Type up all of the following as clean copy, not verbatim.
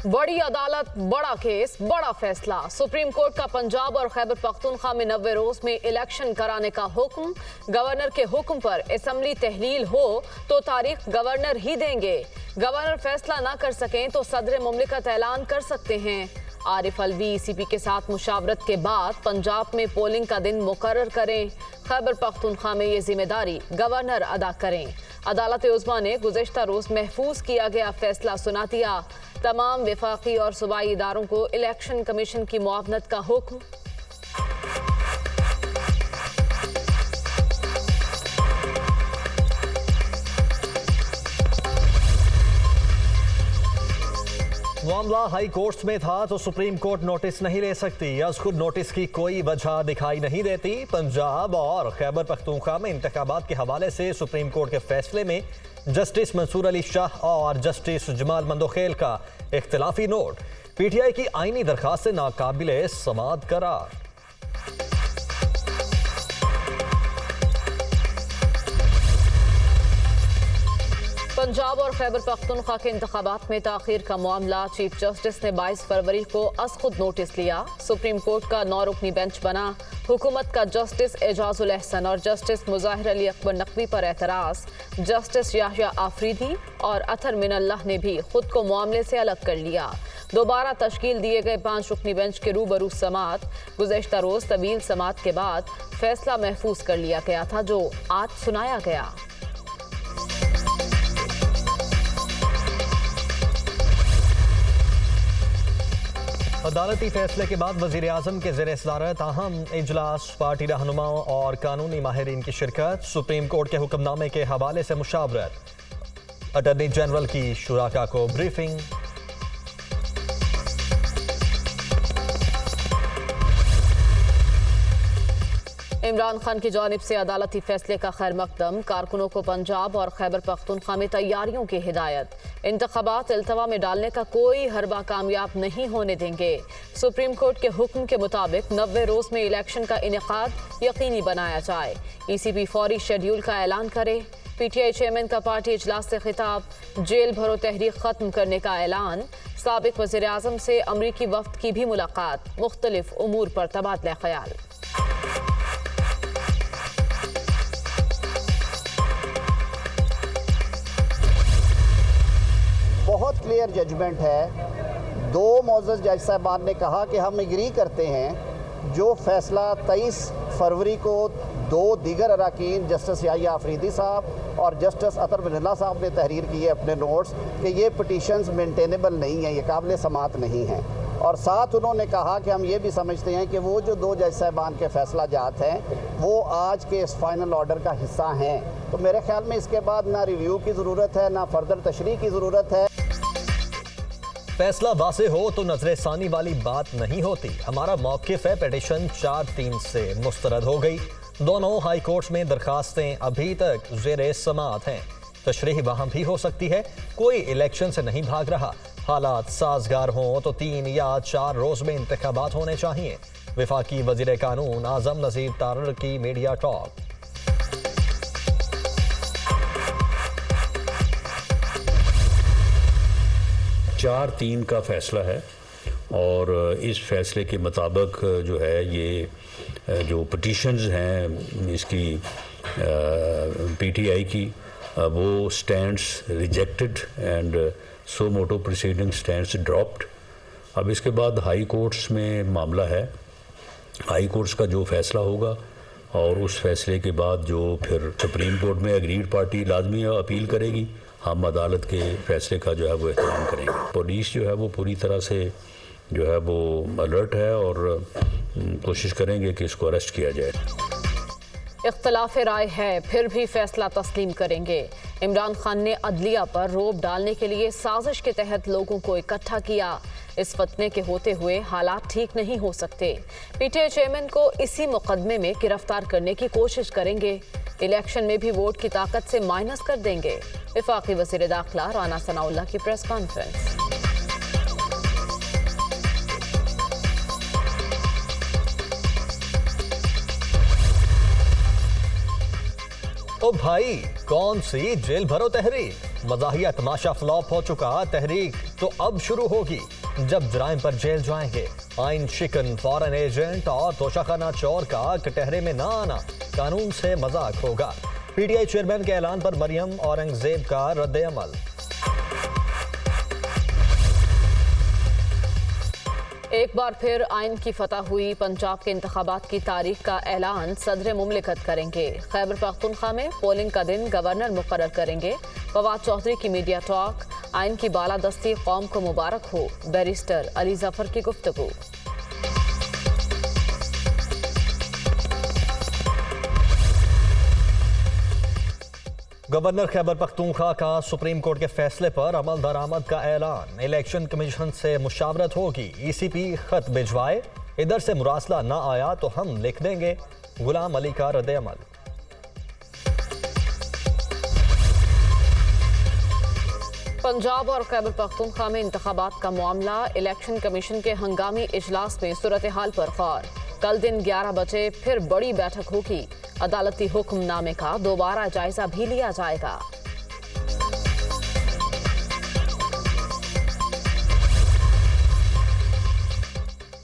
बड़ी अदालत, बड़ा केस, बड़ा फैसला। सुप्रीम कोर्ट का पंजाब और खैबर पख्तूनख्वा में 90 रोज में इलेक्शन कराने का हुक्म। गवर्नर के हुक्म पर असेंबली तहलील हो तो तारीख गवर्नर ही देंगे। गवर्नर फैसला ना कर सकें तो सदर मुमलिकत ऐलान कर सकते हैं। आरिफ अलवी ईसीपी के साथ मुशावरत के बाद पंजाब में पोलिंग का दिन मुकर्रर करें। खैबर पख्तूनख्वा में ये जिम्मेदारी गवर्नर अदा करें। अदालत उज़्मा ने गुज़िश्ता रोज महफूज किया गया फैसला सुना दिया। तमाम वफाकी और सूबाई इदारों को इलेक्शन कमीशन की मुआवनत का हुक्म। मामला हाई कोर्ट्स में था तो सुप्रीम कोर्ट नोटिस नहीं ले सकती। खुद नोटिस की कोई वजह दिखाई नहीं देती। पंजाब और खैबर पख्तूनख्वा में इंतखाबात के हवाले से सुप्रीम कोर्ट के फैसले में जस्टिस मंसूर अली शाह और जस्टिस जमाल मंदोखेल का इख्तिलाफी नोट। पीटीआई की आईनी दरखास्त से नाकाबिले समाअत करार। पंजाब और खैबर पख्तूनख्वा के इंतखाबात में ताखीर का मामला। चीफ जस्टिस ने 22 फरवरी को खुद नोटिस लिया। सुप्रीम कोर्ट का 9 रुकनी बेंच बना। हुकूमत का जस्टिस एजाजुल एहसन और जस्टिस मुज़ाहिर अली अकबर नकवी पर एतराज़। जस्टिस याहिया आफरीदी और अतर मिनल्लाह ने भी खुद को मामले से अलग कर लिया। दोबारा तश्कील दिए गए 5 रुकनी बेंच के रूबरू समाअत। गुज़श्ता रोज तवील समाअत के बाद फैसला महफूज कर लिया गया था जो आज सुनाया गया। अदालती फैसले के बाद वजीर आजम के ज़ेर सदारत अहम इजलास, पार्टी रहनुमाओं और कानूनी माहिरीन की शिरकत। सुप्रीम कोर्ट के हुक्मनामे के हवाले से मुशावरत। अटॉर्नी जनरल की शुराका को ब्रीफिंग। इमरान खान की जानिब से अदालती फैसले का खैर मकदम। कारकुनों को पंजाब और खैबर पख्तूनख्वा में तैयारियों की हिदायत। इंतखाबात इल्तवा में डालने का कोई हरबा कामयाब नहीं होने देंगे। सुप्रीम कोर्ट के हुक्म के मुताबिक 90 रोज में इलेक्शन का इनेकाद यकीनी बनाया जाए। ईसीबी फौरी शेड्यूल का ऐलान करे। पीटीआई चेयरमैन का पार्टी इजलास से खिताब। जेल भरो तहरीक खत्म करने का ऐलान। साबिक वज़ीर आज़म से अमरीकी वफ्द की भी मुलाकात। मुख्तलिफ उमूर पर तबादला ख्याल। बहुत क्लियर जजमेंट है। 2 मोअज़्ज़ज़ जज साहबान ने कहा कि हम एग्री करते हैं जो फैसला 23 फरवरी को 2 दीगर अराकीन जस्टिस याहिया आफरीदी साहब और जस्टिस अतर मिनल्लाह साहब ने तहरीर किए अपने नोट्स कि ये पिटीशंस मेंटेनेबल नहीं हैं, ये काबिल समाअत नहीं हैं। और साथ उन्होंने कहा कि हम ये भी समझते हैं कि वो जो 2 जज साहबान के फैसला जात हैं वो आज के इस फाइनल ऑर्डर का हिस्सा हैं। तो मेरे ख्याल में इसके बाद ना रिव्यू की ज़रूरत है ना फर्दर तशरीह की ज़रूरत है। फैसला वासे हो तो नजरसानी वाली बात नहीं होती। हमारा मौक़िफ़ है पिटीशन 4-3 से मुस्तरद हो गई। दोनों हाई कोर्ट्स में दरखास्तें अभी तक ज़ेरे समाअत हैं। तशरीह वहाँ भी हो सकती है। कोई इलेक्शन से नहीं भाग रहा। हालात साजगार हों तो 3 या 4 रोज में इंतखाबात होने चाहिए। वफाकी वज़ीर कानून आज़म नज़ीर तारर की मीडिया टॉक। 4-3 का फैसला है और इस फैसले के मुताबिक जो है ये जो पिटीशंस हैं इसकी पीटीआई की वो stands rejected and suo motu proceeding stands dropped. अब इसके बाद हाई कोर्ट्स में मामला है। हाई कोर्ट्स का जो फैसला होगा और उस फैसले के बाद जो फिर सुप्रीम कोर्ट में अग्रीड पार्टी लाजमी अपील करेगी। हम अदालत के फैसले का जो है वो एहतराम करेंगे। पुलिस जो है वो पूरी तरह से जो है वो अलर्ट है और कोशिश करेंगे कि इसको अरेस्ट किया जाए। इख्तलाफ राय है फिर भी फैसला तस्लीम करेंगे। इमरान खान ने अदलिया पर रोब डालने के लिए साजिश के तहत लोगों को इकट्ठा किया। इस फतने के होते हुए हालात ठीक नहीं हो सकते। पीटीआई चेयरमैन को इसी मुकदमे में गिरफ्तार करने की कोशिश करेंगे। इलेक्शन में भी वोट की ताकत से माइनस कर देंगे। वफाकी वज़ीर दाखिला राना सनाउल्लाह की प्रेस कॉन्फ्रेंस। ओ भाई, कौन सी जेल भरो तहरीक? मज़ाहिया तमाशा फ्लॉप हो चुका, तहरीक तो अब शुरू होगी। जब जराइम पर जेल जाएंगे। आइन शिकन, फॉरेन एजेंट और तोशाखाना चोर का कटहरे में ना आना कानून से मजाक होगा। पीटीआई चेयरमैन के ऐलान पर मरियम औरंगजेब का रद्द-ए-अमल। एक बार फिर आइन की फतह हुई। पंजाब के इंतखाबात की तारीख का ऐलान सदर मुमलिकत करेंगे। खैबर पख्तूनख्वा में पोलिंग का दिन गवर्नर मुकर्रर करेंगे। फवाद चौधरी की मीडिया टॉक। आइन की बालादस्ती कौम को मुबारक हो, बैरिस्टर अली जफर की गुफ्तगू। गवर्नर खैबर पख्तूनख्वा का सुप्रीम कोर्ट के फैसले पर अमल दरामद का ऐलान। इलेक्शन कमीशन से मुशावरत होगी। ईसीपी खत भिजवाए, इधर से मुरासला ना आया तो हम लिख देंगे। गुलाम अली का रद्द-ए-अमल। पंजाब और खैबर पख्तूनख्वा में इंतखाबात का मामला। इलेक्शन कमीशन के हंगामी इजलास में सूरत हाल पर गौर। कल दिन 11 बजे फिर बड़ी बैठक होगी। अदालती हुक्मनामे का दोबारा जायजा भी लिया जाएगा।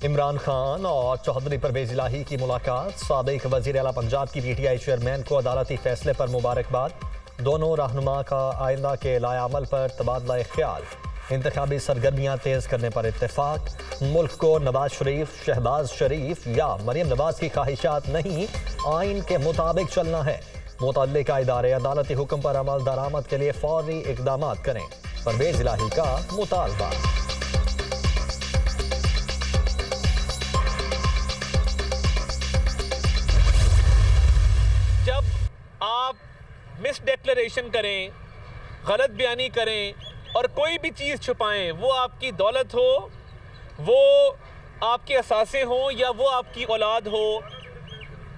इमरान खान और चौधरी परवेज इलाही की मुलाकात। साबिक वजीर आला पंजाब की पीटीआई चेयरमैन को अदालती फैसले पर मुबारकबाद। दोनों रहनुमा का आइंदा के लायामल पर तबादला ख्याल। इंतखाबी सरगर्मियां तेज करने पर इत्तेफाक। मुल्क को नवाज शरीफ, शहबाज शरीफ या मरियम नवाज की ख्वाहिशात नहीं, आइन के मुताबिक चलना है। मुतल्लिका इदारे अदालती हुक्म पर अमल दरामद के लिए फौरी इकदाम करें। परवेज इलाही का मुतालबा। जब आप मिस डिक्लेरेशन करें, गलत बयानी करें और कोई भी चीज़ छुपाएं, वो आपकी दौलत हो, वो आपके असासे हों या वो आपकी औलाद हो,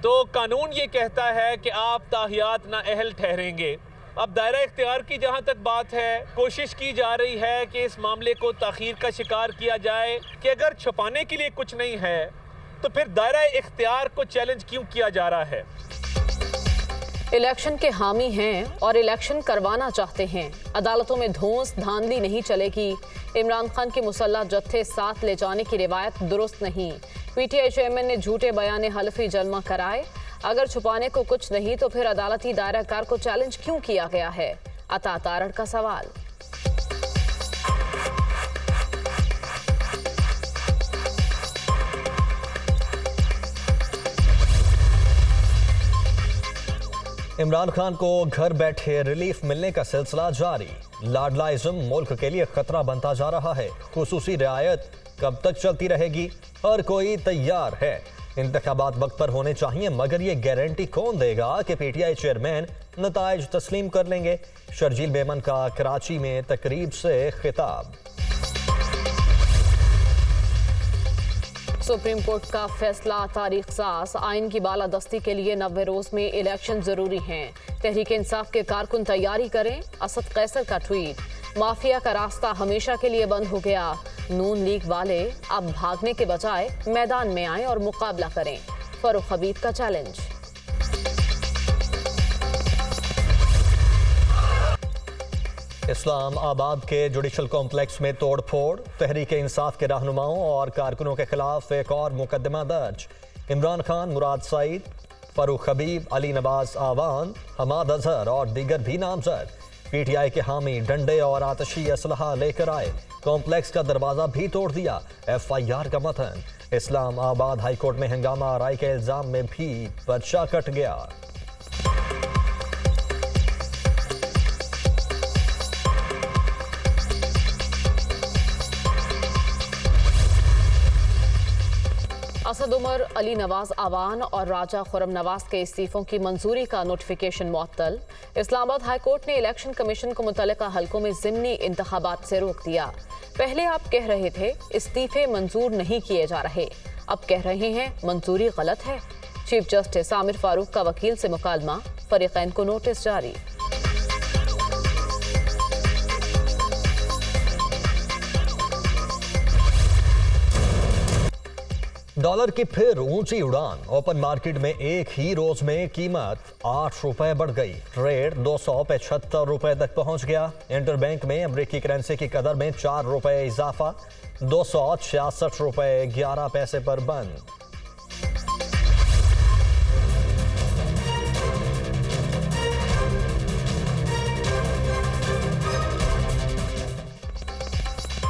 तो कानून ये कहता है कि आप ताहियात ना अहल ठहरेंगे। अब दायरा इख्तियार की जहाँ तक बात है, कोशिश की जा रही है कि इस मामले को ताख़ीर का शिकार किया जाए कि अगर छुपाने के लिए कुछ नहीं है तो फिर दायरा इख्तियार को चैलेंज क्यों किया जा रहा है। इलेक्शन के हामी हैं और इलेक्शन करवाना चाहते हैं। अदालतों में धौंस धांधली नहीं चलेगी। इमरान खान के मुसल्लह जत्थे साथ ले जाने की रिवायत दुरुस्त नहीं। पीटीआई चेयरमैन ने झूठे बयाने हल्फी जलमा कराए। अगर छुपाने को कुछ नहीं तो फिर अदालती दायराकार को चैलेंज क्यों किया गया है? अता तारड़ का सवाल। इमरान खान को घर बैठे रिलीफ मिलने का सिलसिला जारी। लाडलाइज्म मुल्क के लिए खतरा बनता जा रहा है। खुसूसी रियायत कब तक चलती रहेगी? हर कोई तैयार है। इंतखाबात वक्त पर होने चाहिए, मगर ये गारंटी कौन देगा कि पीटीआई चेयरमैन नताइज तस्लीम कर लेंगे? शर्जील मेमन का कराची में तकरीब से खिताब। सुप्रीम कोर्ट का फैसला तारीख साज। आइन की बालादस्ती के लिए 90 रोज में इलेक्शन जरूरी हैं। तहरीक इंसाफ के कारकुन तैयारी करें। असद कैसर का ट्वीट। माफिया का रास्ता हमेशा के लिए बंद हो गया। नून लीग वाले अब भागने के बजाय मैदान में आएं और मुकाबला करें। फरूख हबीब का चैलेंज। इस्लाम आबाद के जुडिशल कॉम्प्लेक्स में तोड़फोड़। तहरीक इंसाफ के रहनुमाओं और कारकुनों के खिलाफ एक और मुकदमा दर्ज। इमरान खान, मुराद सईद, फरूख हबीब, अली नवाज आवान, हमाद अजहर और दीगर भी नामजद। पीटीआई के हामी डंडे और आतशी असलहा लेकर आए। कॉम्प्लेक्स का दरवाजा भी तोड़ दिया। FIR का मतन। इस्लाम आबाद हाईकोर्ट में हंगामा आराई के इल्जाम में भी पर्चा कट गया। असद उमर, अली नवाज आवान और राजा खुरम नवाज के इस्तीफों की मंजूरी का नोटिफिकेशन मुअत्तल। इस्लामाबाद हाई कोर्ट ने इलेक्शन कमीशन को मुतल्लिका हलकों में ज़िमनी इंतखाबात से रोक दिया। पहले आप कह रहे थे इस्तीफे मंजूर नहीं किए जा रहे, अब कह रहे हैं मंजूरी गलत है। चीफ जस्टिस आमिर फारूक का वकील से मुकालमा। फरीकैन को नोटिस जारी। डॉलर की फिर ऊंची उड़ान। ओपन मार्केट में एक ही रोज में कीमत 8 रुपए बढ़ गई। ट्रेड 275 रुपए तक पहुंच गया। इंटरबैंक में अमेरिकी करेंसी की कदर में 4 रुपए इजाफा, 266 रुपए 11 पैसे पर बंद।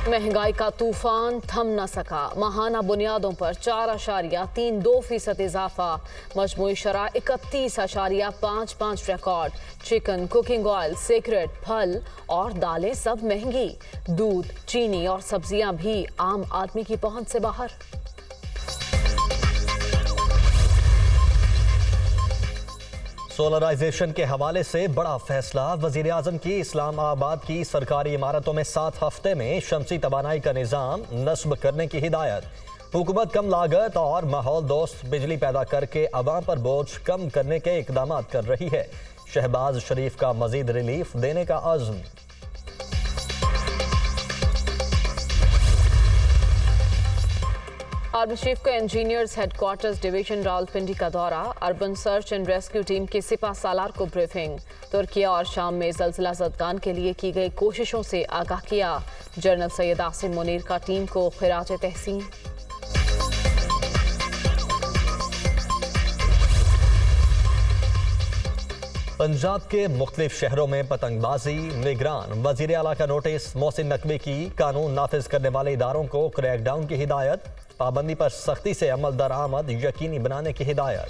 महंगाई का तूफान थम न सका। माहाना बुनियादों पर 4.32% इजाफा। मजमूई शरह 31.55 record. Chicken, cooking oil, cigarette, फल और दालें सब महंगी। दूध, चीनी और सब्जियां भी आम आदमी की पहुंच से बाहर। सोलराइजेशन के हवाले से बड़ा फैसला। वजीर आजम की इस्लामाबाद की सरकारी इमारतों में 7 हफ्ते में शमसी तवानाई का निज़ाम नस्ब करने की हिदायत। हुकूमत कम लागत और माहौल दोस्त बिजली पैदा करके अवाम पर बोझ कम करने के इकदाम कर रही है। शहबाज शरीफ का मजीद रिलीफ देने का अज़्म। आर्मी चीफ का इंजीनियर्स हेडक्वार्टर्स डिवीजन रावलपिंडी का दौरा। Urban search and rescue team की सिपा सालार को ब्रीफिंग। तुर्किया और शाम में ज़लज़ला ज़दगान के लिए की गई कोशिशों से आगाह किया। जनरल सैयद आसिम मुनीर का टीम को खिराज तहसीन। पंजाब के मुख्तलिफ शहरों में पतंगबाजी। निगरान वजीर आला का नोटिस। मोहसिन नकवी की कानून नाफिज करने वाले इदारों को क्रैकडाउन की हिदायत। पाबंदी पर सख्ती से अमल दरामद यकीनी बनाने की हिदायत।